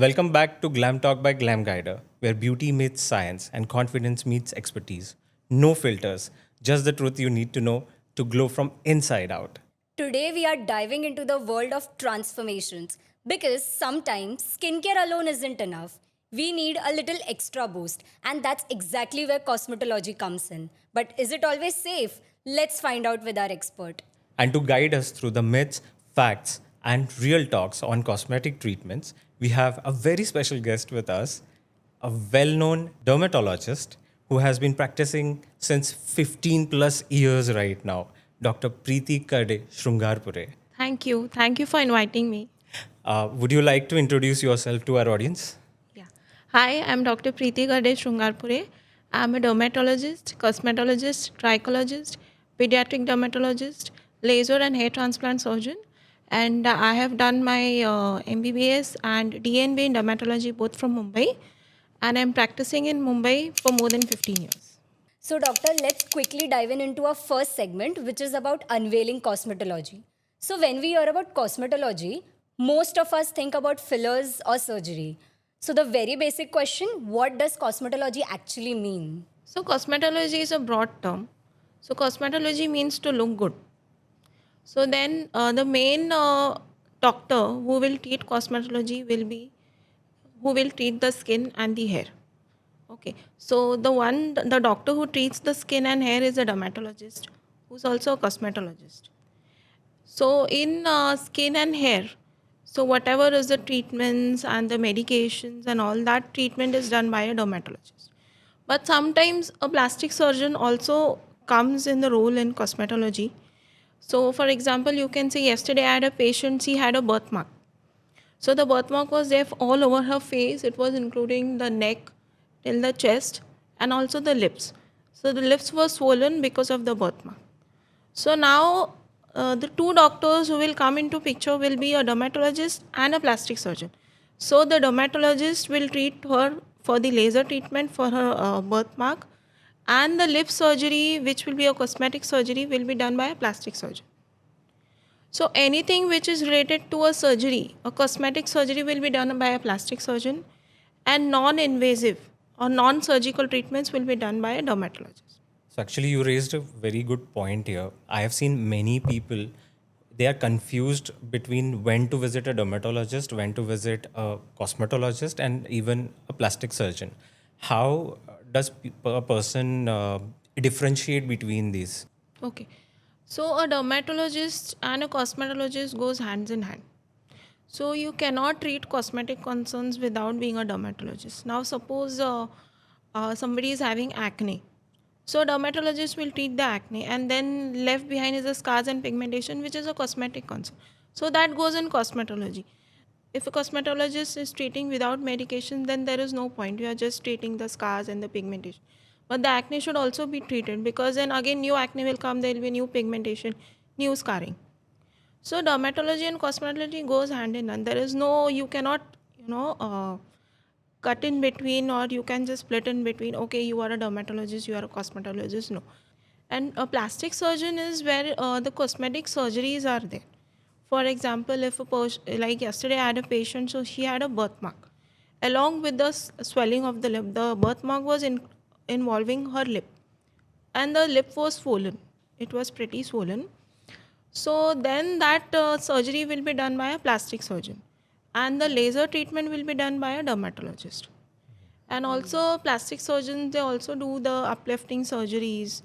Welcome back to GlamTalk by GlamGuider, where beauty meets science and confidence meets expertise. No filters, just the truth you need to know to glow from inside out. Today, we are diving into the world of transformations because sometimes skincare alone isn't enough. We need a little extra boost, and that's exactly where cosmetology comes in. But is it always safe? Let's find out with our expert. And to guide us through the myths, facts, and real talks on cosmetic treatments, we have a very special guest with us, a well known dermatologist who has been practicing since 15 plus years right now, Dr. Priti Karde Shringarpure. Thank you. Thank you for inviting me. Would you like to introduce yourself to our audience? Yeah. Hi, I'm Dr. Priti Karde Shringarpure. I'm a dermatologist, cosmetologist, trichologist, pediatric dermatologist, laser and hair transplant surgeon. And I have done my MBBS and DNB in dermatology both from Mumbai. And I'm practicing in Mumbai for more than 15 years. So, Doctor, let's quickly dive into our first segment, which is about unveiling cosmetology. So, when we hear about cosmetology, most of us think about fillers or surgery. So, the very basic question, what does cosmetology actually mean? So, cosmetology is a broad term. So, cosmetology means to look good. So then the main doctor who will treat cosmetology will be who will treat the skin and the hair. Okay. So the doctor who treats the skin and hair is a dermatologist who's also a cosmetologist. So in skin and hair, so whatever is the treatments and the medications and all that treatment is done by a dermatologist. But sometimes a plastic surgeon also comes in the role in cosmetology. So, for example, you can say yesterday I had a patient, she had a birthmark. So, the birthmark was there all over her face. It was including the neck till the chest and also the lips. So, the lips were swollen because of the birthmark. So, now the two doctors who will come into picture will be a dermatologist and a plastic surgeon. So, the dermatologist will treat her for the laser treatment for her birthmark, and the lip surgery, which will be a cosmetic surgery, will be done by a plastic surgeon. So anything which is related to a surgery, a cosmetic surgery will be done by a plastic surgeon, and non-invasive or non-surgical treatments will be done by a dermatologist. So actually, you raised a very good point here. I have seen many people, they are confused between when to visit a dermatologist, when to visit a cosmetologist, and even a plastic surgeon. How does a person differentiate between these? Okay. So a dermatologist and a cosmetologist goes hands in hand. So you cannot treat cosmetic concerns without being a dermatologist. Now suppose somebody is having acne. So dermatologist will treat the acne, and then left behind is the scars and pigmentation, which is a cosmetic concern. So that goes in cosmetology. If a cosmetologist is treating without medication, then there is no point. You are just treating the scars and the pigmentation. But the acne should also be treated, because then again new acne will come, there will be new pigmentation, new scarring. So dermatology and cosmetology goes hand in hand. There is no, you cannot, cut in between, or you can just split in between. Okay, you are a dermatologist, you are a cosmetologist. No. And a plastic surgeon is where the cosmetic surgeries are there. For example, if a person, like yesterday I had a patient, so she had a birthmark. Along with the swelling of the lip, the birthmark was involving her lip, and the lip was swollen. It was pretty swollen. So then that surgery will be done by a plastic surgeon, and the laser treatment will be done by a dermatologist. And also plastic surgeons, they also do the uplifting surgeries,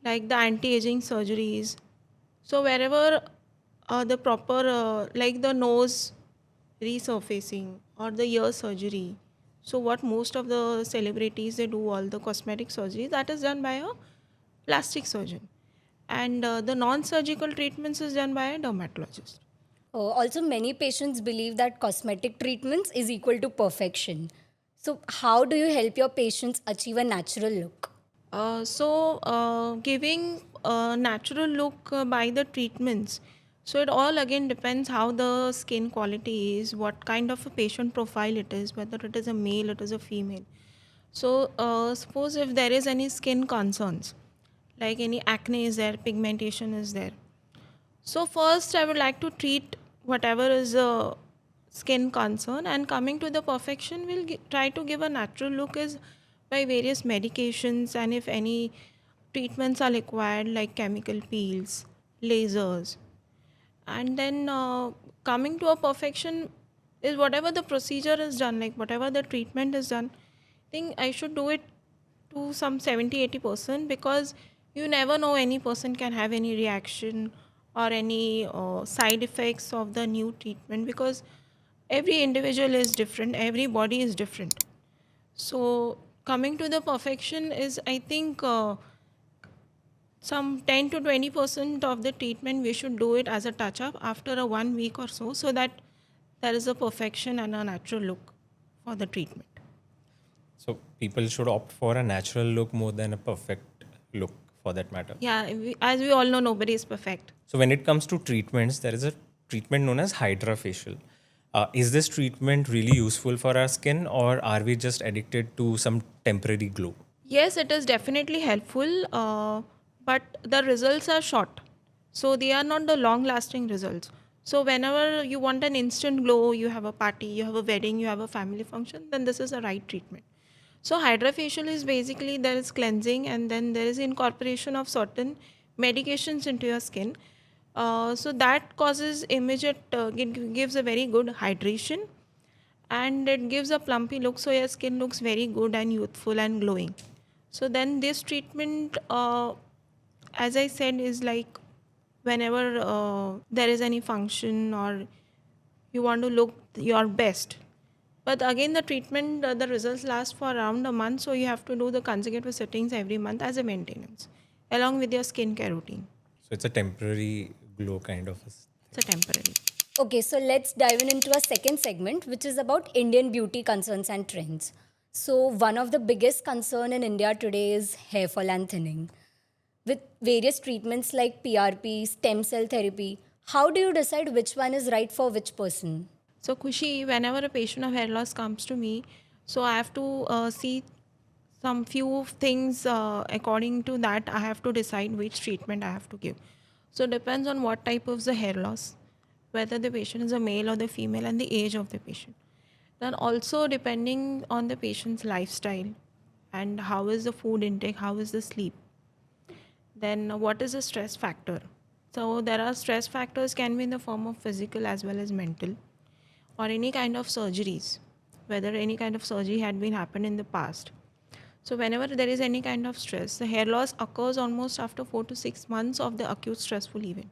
like the anti-aging surgeries. So wherever the proper, like the nose resurfacing or the ear surgery. So what most of the celebrities, they do all the cosmetic surgery, that is done by a plastic surgeon. And the non-surgical treatments is done by a dermatologist. Also, many patients believe that cosmetic treatments is equal to perfection. So, how do you help your patients achieve a natural look? Giving a natural look by the treatments. So it all again depends how the skin quality is, what kind of a patient profile it is, whether it is a male, it is a female. So suppose if there is any skin concerns, like any acne is there, pigmentation is there. So first I would like to treat whatever is skin concern. And coming to the perfection, we'll try to give a natural look is by various medications, and if any treatments are required like chemical peels, lasers. And then coming to a perfection is whatever the procedure is done, like whatever the treatment is done, I think I should do it to some 70-80%, because you never know, any person can have any reaction or any side effects of the new treatment, because every individual is different, every body is different. So coming to the perfection is, I think, some 10 to 20% of the treatment we should do it as a touch up after a 1 week or so that there is a perfection and a natural look for the treatment. So people should opt for a natural look more than a perfect look for that matter. Yeah, as we all know, nobody is perfect. So when it comes to treatments, there is a treatment known as hydrofacial. Is this treatment really useful for our skin, or are we just addicted to some temporary glow? Yes, it is definitely helpful, but the results are short. So they are not the long lasting results. So whenever you want an instant glow, you have a party, you have a wedding, you have a family function, then this is the right treatment. So hydrofacial is basically, there is cleansing and then there is incorporation of certain medications into your skin. So that causes immediate, gives a very good hydration, and it gives a plumpy look, so your skin looks very good and youthful and glowing. So then this treatment, as I said, is like whenever there is any function or you want to look your best. But again, the treatment, the results last for around a month, so you have to do the consecutive sittings every month as a maintenance along with your skincare routine. So it's a temporary glow kind of a It's a temporary. Okay, so let's dive into our second segment, which is about Indian beauty concerns and trends. So, one of the biggest concern in India today is hair fall and thinning. With various treatments like PRP, stem cell therapy, how do you decide which one is right for which person? So, Kushi, whenever a patient of hair loss comes to me, so I have to see some few things. According to that, I have to decide which treatment I have to give. So, depends on what type of the hair loss, whether the patient is a male or the female, and the age of the patient. Then also depending on the patient's lifestyle and how is the food intake, how is the sleep. Then what is the stress factor? So there are stress factors can be in the form of physical as well as mental, or any kind of surgeries, whether any kind of surgery had been happened in the past. So whenever there is any kind of stress, the hair loss occurs almost after 4 to 6 months of the acute stressful event,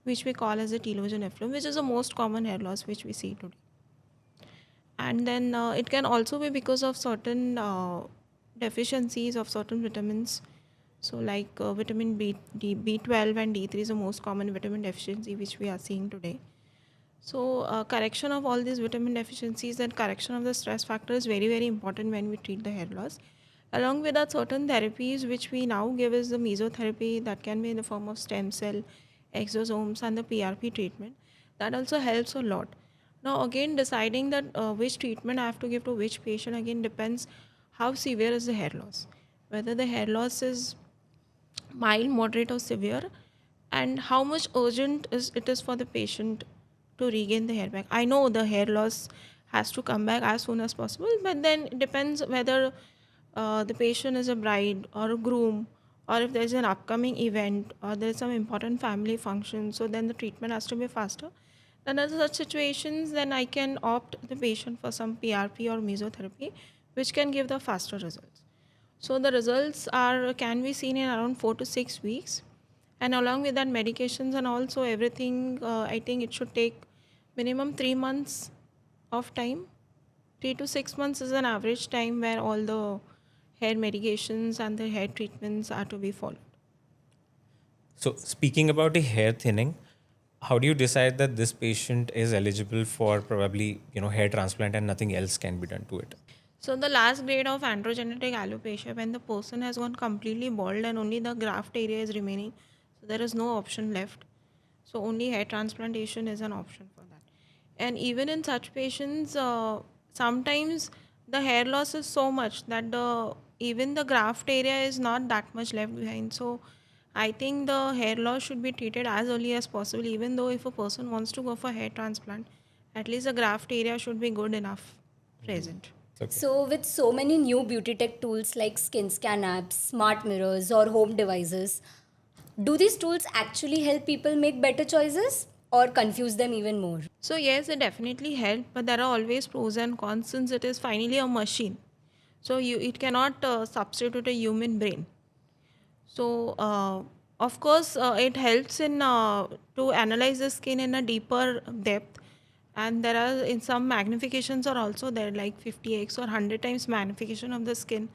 which we call as a telogen effluent, which is the most common hair loss which we see today. And then it can also be because of certain deficiencies of certain vitamins. So like vitamin B12 and D3 is the most common vitamin deficiency which we are seeing today. So correction of all these vitamin deficiencies and correction of the stress factor is very, very important when we treat the hair loss. Along with that, certain therapies which we now give is the mesotherapy, that can be in the form of stem cell, exosomes, and the PRP treatment. That also helps a lot. Now again, deciding that which treatment I have to give to which patient again depends how severe is the hair loss. Whether the hair loss is mild, moderate, or severe, and how much urgent is it is for the patient to regain the hair back. I know the hair loss has to come back as soon as possible, but then it depends whether the patient is a bride or a groom, or if there's an upcoming event or there's some important family function, so then the treatment has to be faster. Then in such situations, then I can opt the patient for some PRP or mesotherapy, which can give the faster results. So the results are can be seen in around 4 to 6 weeks, and along with that, medications and also everything. I think it should take minimum 3 months of time. 3 to 6 months is an average time where all the hair medications and the hair treatments are to be followed. So speaking about the hair thinning, how do you decide that this patient is eligible for probably hair transplant and nothing else can be done to it? So the last grade of androgenetic alopecia, when the person has gone completely bald and only the graft area is remaining, so there is no option left. So only hair transplantation is an option for that. And even in such patients, sometimes the hair loss is so much that the even the graft area is not that much left behind. So I think the hair loss should be treated as early as possible. Even though if a person wants to go for hair transplant, At least the graft area should be good enough present. It's okay. So, with so many new beauty tech tools like skin scan apps, smart mirrors, or home devices, do these tools actually help people make better choices or confuse them even more? So yes, it definitely help, but there are always pros and cons since it is finally a machine. So it cannot substitute a human brain. So of course, it helps in to analyze the skin in a deeper depth, and there are in some magnifications are also there, like 50x or 100 times magnification of the skin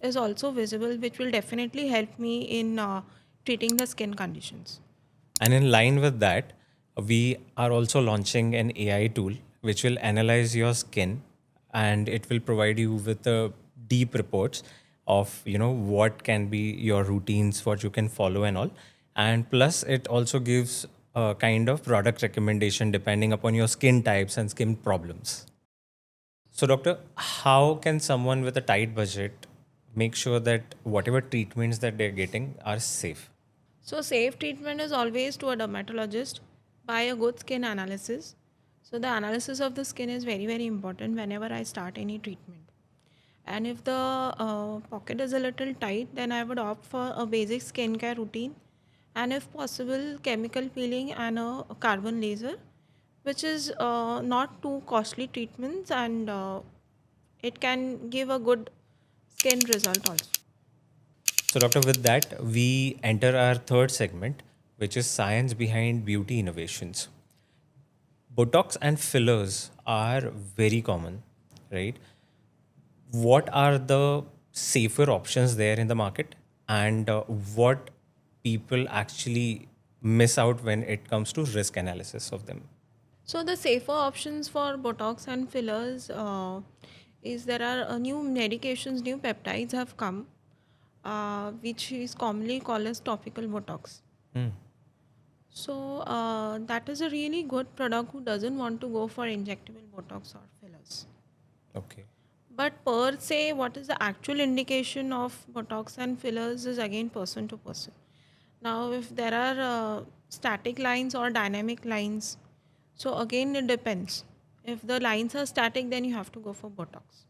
is also visible, which will definitely help me in treating the skin conditions. And in line with that, we are also launching an AI tool which will analyze your skin, and it will provide you with a deep reports of what can be your routines, what you can follow and all. And plus it also gives a kind of product recommendation depending upon your skin types and skin problems. So doctor, how can someone with a tight budget make sure that whatever treatments that they're getting are safe? So, safe treatment is always to a dermatologist by a good skin analysis. So, the analysis of the skin is very, very important whenever I start any treatment. And if the pocket is a little tight, then I would opt for a basic skincare routine and, if possible, chemical peeling and a carbon laser, which is not too costly treatments, and it can give a good skin result also. So, doctor, with that, we enter our third segment, which is science behind beauty innovations. Botox and fillers are very common, right? What are the safer options there in the market, and what people actually miss out when it comes to risk analysis of them? So the safer options for Botox and fillers is there are new medications, new peptides have come, which is commonly called as topical Botox. Hmm. So that is a really good product who doesn't want to go for injectable Botox or fillers. Okay. But per se, what is the actual indication of Botox and fillers is again person to person. Now, if there are static lines or dynamic lines, so again it depends. If the lines are static, then you have to go for Botox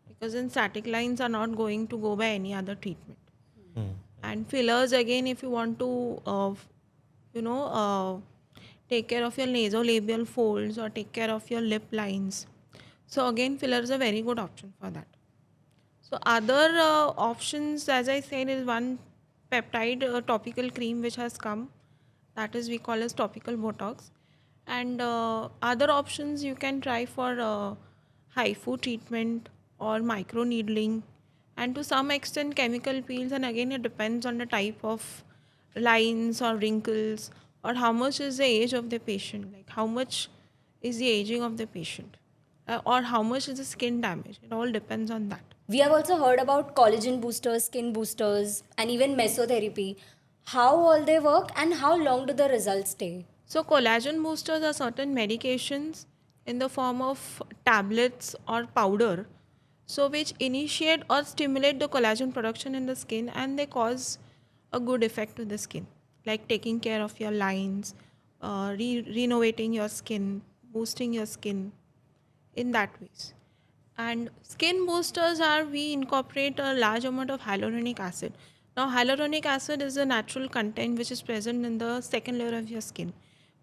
because then static lines are not going to go by any other treatment. And fillers again, if you want to, you know, take care of your nasolabial folds or take care of your lip lines, so again filler is a very good option for that. So other options, as I said, is one peptide topical cream which has come. That is we call as topical Botox. And other options you can try for HIFU treatment or micro needling, and to some extent chemical peels. And again, it depends on the type of lines or wrinkles or how much is the age of the patient, like how much is the aging of the patient, or how much is the skin damage. It all depends on that. We have also heard about collagen boosters, skin boosters, and even mesotherapy. How all they work and how long do the results stay? So, collagen boosters are certain medications in the form of tablets or powder, so which initiate or stimulate the collagen production in the skin, and they cause a good effect to the skin, like taking care of your lines, renovating your skin, boosting your skin in that ways. And skin boosters are we incorporate a large amount of hyaluronic acid. Now, hyaluronic acid is a natural content which is present in the second layer of your skin,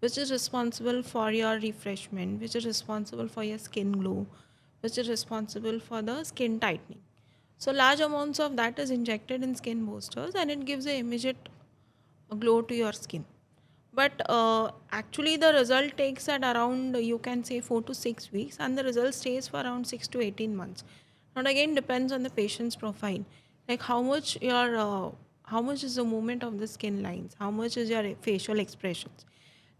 which is responsible for your refreshment, which is responsible for your skin glow, which is responsible for the skin tightening. So, large amounts of that is injected in skin boosters, and it gives an immediate glow to your skin. But actually, the result takes at around, you can say, 4 to 6 weeks, and the result stays for around 6 to 18 months. Now, again, depends on the patient's profile, like how much is the movement of the skin lines, how much is your facial expressions.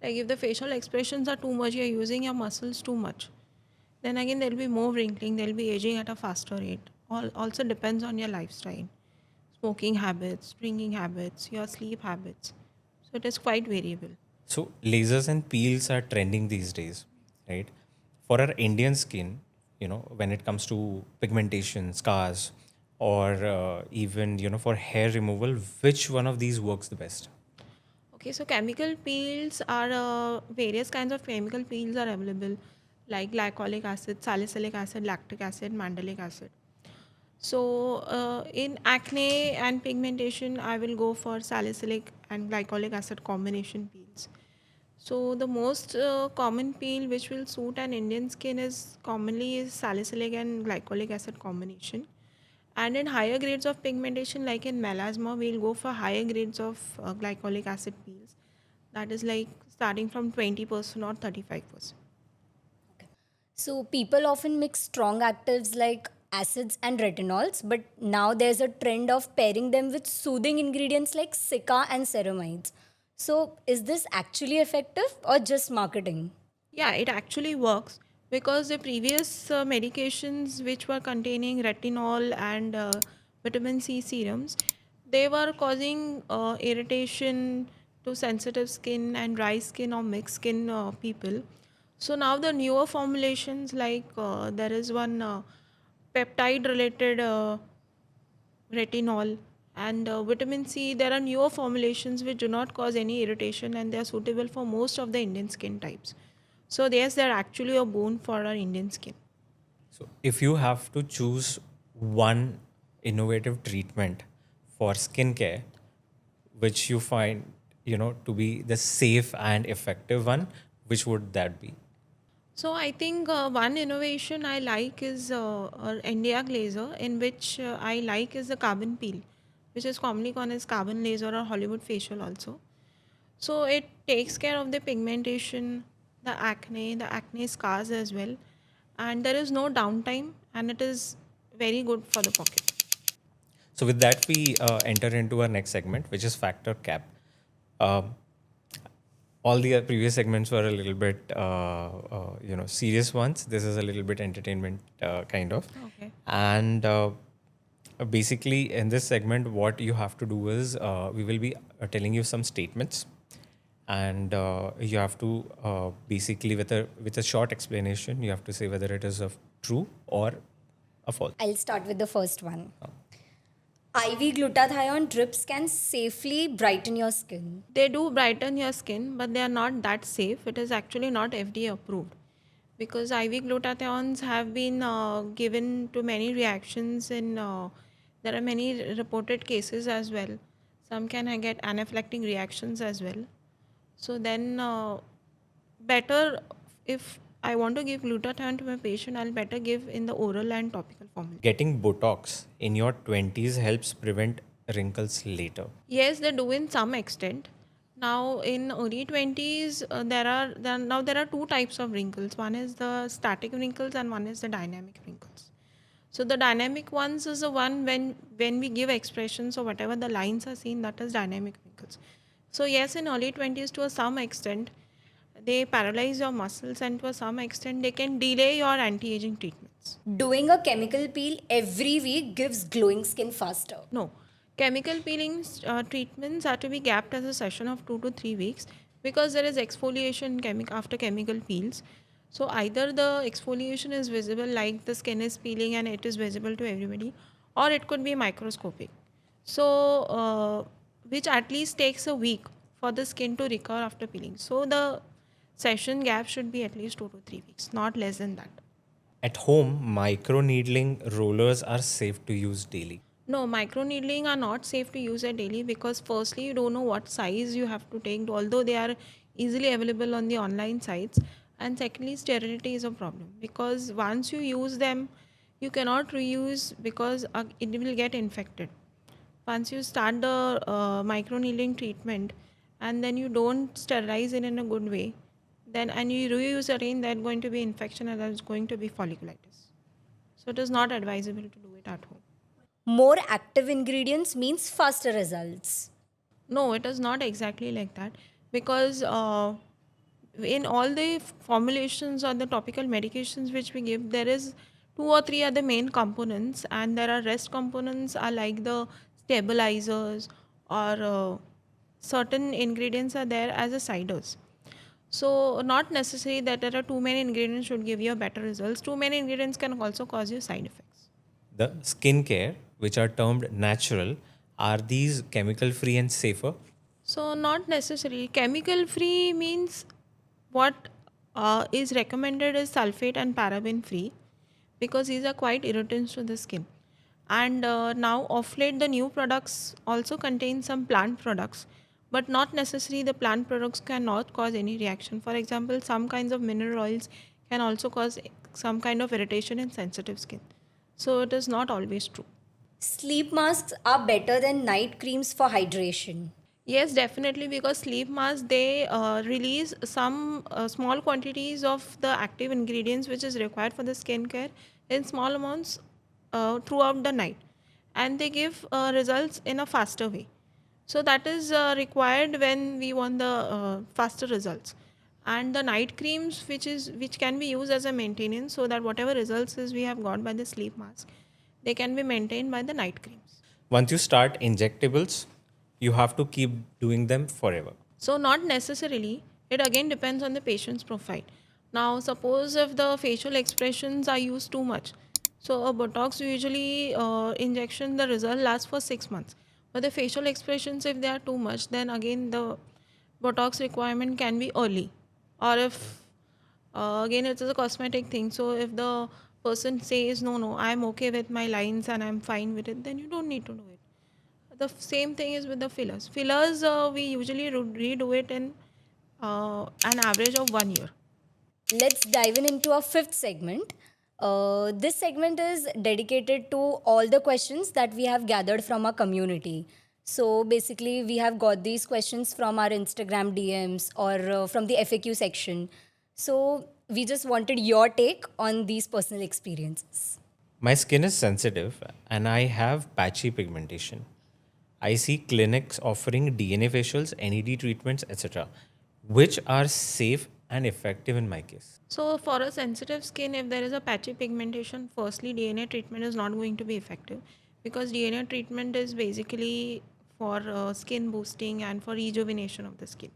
Like if the facial expressions are too much, you're using your muscles too much, then again there'll be more wrinkling, there'll be aging at a faster rate. Also depends on your lifestyle, smoking habits, drinking habits, your sleep habits. So it is quite variable. So, lasers and peels are trending these days, right? For our Indian skin, when it comes to pigmentation, scars, or even, for hair removal, which one of these works the best? Okay, so chemical peels are various kinds of chemical peels are available. like glycolic acid, salicylic acid, lactic acid, mandelic acid. So, in acne and pigmentation, I will go for salicylic and glycolic acid combination peels. So, the most common peel which will suit an Indian skin is commonly is salicylic and glycolic acid combination. And in higher grades of pigmentation, like in melasma, we'll go for higher grades of glycolic acid peels. That is like starting from 20% or 35%. So people often mix strong actives like acids and retinols, but now there's a trend of pairing them with soothing ingredients like silica and ceramides. So is this actually effective or just marketing? Yeah, it actually works because the previous medications which were containing retinol and vitamin C serums, they were causing irritation to sensitive skin and dry skin or mixed skin people. So now the newer formulations like there is one peptide related retinol and vitamin C, there are newer formulations which do not cause any irritation and they are suitable for most of the Indian skin types. So yes, they're actually a boon for our Indian skin. So, if you have to choose one innovative treatment for skincare, which you find, to be the safe and effective one, which would that be? So I think one innovation I like is India glazer, in which I like is the carbon peel, which is commonly known as carbon laser or Hollywood facial also. So it takes care of the pigmentation, the acne scars as well, and there is no downtime, and it is very good for the pocket. So, with that, we enter into our next segment, which is factor cap. Um, all the previous segments were a little bit, serious ones. This is a little bit entertainment kind of. Okay. And basically, in this segment, what you have to do is we will be telling you some statements, and you have to basically, with a short explanation, you have to say whether it is a true or a false. I'll start with the first one. IV glutathione drips can safely brighten your skin. They do brighten your skin, but they are not that safe. It is actually not FDA approved because IV glutathiones have been given to many reactions in. There are many reported cases as well. Some can get anaphylactic reactions as well. So then, better if I want to give glutathione to my patient, I'll better give in the oral and topical formula. Getting Botox in your 20s helps prevent wrinkles later. Yes, they do in some extent. Now, in early 20s, there are two types of wrinkles. One is the static wrinkles and one is the dynamic wrinkles. So the dynamic ones is the one when we give expressions or whatever the lines are seen, that is dynamic wrinkles. So yes, in early 20s to a some extent, they paralyze your muscles and to a some extent they can delay your anti-aging treatments. Doing a chemical peel every week gives glowing skin faster. No, chemical peelings treatments are to be gapped as a session of 2 to 3 weeks because there is exfoliation after chemical peels. So either the exfoliation is visible like the skin is peeling and it is visible to everybody, or it could be microscopic. So which at least takes a week for the skin to recover after peeling. So the session gap should be at least 2 to 3 weeks, not less than that. At home, microneedling rollers are safe to use daily. No, microneedling are not safe to use at daily because firstly you don't know what size you have to take, although they are easily available on the online sites. And secondly, sterility is a problem because once you use them, you cannot reuse because it will get infected. Once you start the microneedling treatment and then you don't sterilize it in a good way, then and you reuse again, there's going to be infection and there's going to be folliculitis. So it is not advisable to do it at home. More active ingredients means faster results. No, it is not exactly like that because in all the formulations or the topical medications which we give, there is two or three other main components, and there are rest components are like the stabilizers or certain ingredients are there as a siders. So not necessary that there are too many ingredients should give you better results. Too many ingredients can also cause you side effects. The skincare, which are termed natural, are these chemical free and safer? So not necessarily. Chemical free means what is recommended is sulfate and paraben free, because these are quite irritants to the skin. And now of late the new products also contain some plant products, but not necessarily the plant products cannot cause any reaction. For example, some kinds of mineral oils can also cause some kind of irritation in sensitive skin. So it is not always true. Sleep masks are better than night creams for hydration. Yes, definitely, because sleep masks, they release some small quantities of the active ingredients which is required for the skincare in small amounts throughout the night, and they give results in a faster way. So that is required when we want the faster results. And the night creams, which can be used as a maintenance, so that whatever results is we have got by the sleep mask, they can be maintained by the night creams. Once you start injectables, you have to keep doing them forever. So, not necessarily. It again depends on the patient's profile. Now, suppose if the facial expressions are used too much, so a Botox usually injection, the result lasts for 6 months. But the facial expressions, if they are too much, then again the Botox requirement can be early. Or if again it is a cosmetic thing, so if the person says no, no, I'm okay with my lines and I'm fine with it, then you don't need to do it. The same thing is with the fillers. Fillers, we usually redo it in an average of 1 year. Let's dive in into our fifth segment. This segment is dedicated to all the questions that we have gathered from our community. So basically, we have got these questions from our Instagram DMs or from the FAQ section. So we just wanted your take on these personal experiences. My skin is sensitive and I have patchy pigmentation. I see clinics offering DNA facials, NED treatments, etc., which are safe and effective in my case. So, for a sensitive skin, if there is a patchy pigmentation, firstly, DNA treatment is not going to be effective, because DNA treatment is basically for skin boosting and for rejuvenation of the skin.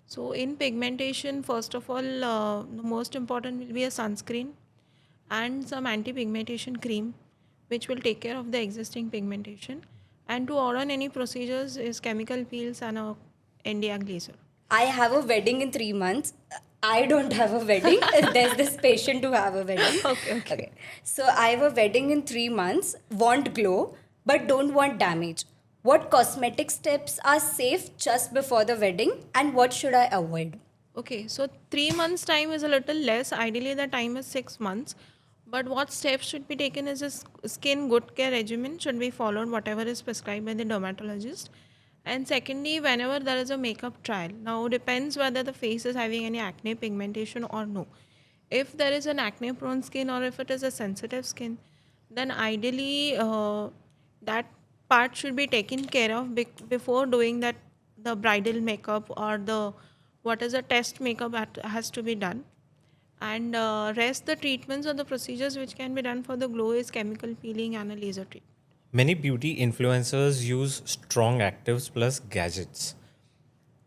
So, in pigmentation, first of all, the most important will be a sunscreen and some anti pigmentation cream, which will take care of the existing pigmentation. And to order any procedures is chemical peels and a NDR glazer. I have a wedding in 3 months. I don't have a wedding. There's this patient to have a wedding. Okay. So I have a wedding in 3 months, want glow, but don't want damage. What cosmetic steps are safe just before the wedding and what should I avoid? Okay, so 3 months time is a little less. Ideally, the time is 6 months. But what steps should be taken is a skin good care regimen should be followed, whatever is prescribed by the dermatologist. And secondly, whenever there is a makeup trial, now depends whether the face is having any acne pigmentation or no. If there is an acne prone skin or if it is a sensitive skin, then ideally that part should be taken care of before doing that, the bridal makeup or the what is a test makeup that has to be done. And rest the treatments or the procedures which can be done for the glow is chemical peeling and a laser treatment. Many beauty influencers use strong actives plus gadgets.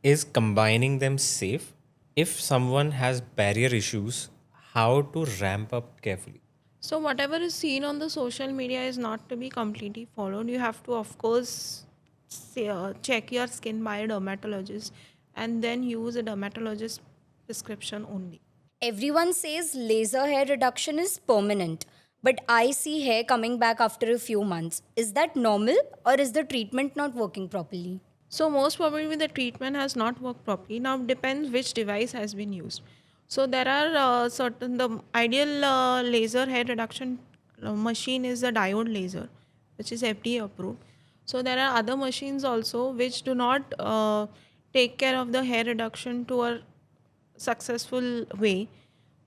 Is combining them safe? If someone has barrier issues, how to ramp up carefully? So whatever is seen on the social media is not to be completely followed. You have to, of course, check your skin by a dermatologist and then use a dermatologist prescription only. Everyone says laser hair reduction is permanent, but I see hair coming back after a few months. Is that normal or is the treatment not working properly? So most probably the treatment has not worked properly. Now depends which device has been used. So there are certain, the ideal laser hair reduction machine is the diode laser, which is FDA approved. So there are other machines also which do not take care of the hair reduction to a successful way.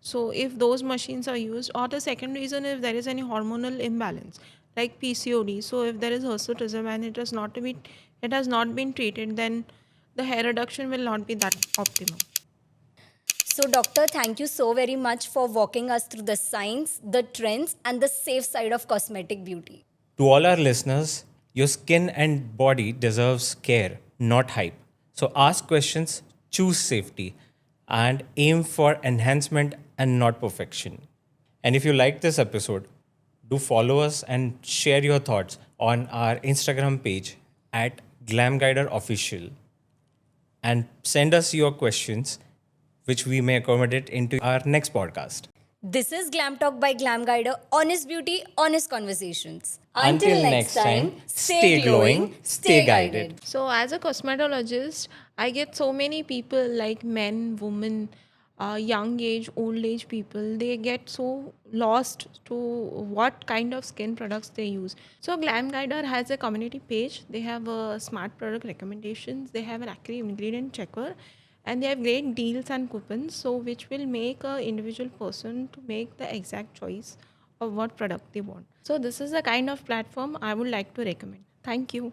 So if those machines are used, or the second reason, if there is any hormonal imbalance like PCOD, so if there is hirsutism and it has not been treated, then the hair reduction will not be that optimum. So, doctor, thank you so very much for walking us through the science, the trends, and the safe side of cosmetic beauty. To all our listeners, your skin and body deserves care, not hype. So ask questions, choose safety, and aim for enhancement and not perfection. And if you like this episode, do follow us and share your thoughts on our Instagram page at GlamGuider Official and send us your questions which we may accommodate into our next podcast. This is GlamTalk by GlamGuider. Honest beauty, honest conversations. Until next time, stay glowing, stay guided. So, as a cosmetologist, I get so many people like men, women, young age, old age people. They get so lost to what kind of skin products they use. So, GlamGuider has a community page. They have smart product recommendations. They have an accurate ingredient checker, and they have great deals and coupons. So, which will make a individual person to make the exact choice of what product they want. So, this is the kind of platform I would like to recommend. Thank you.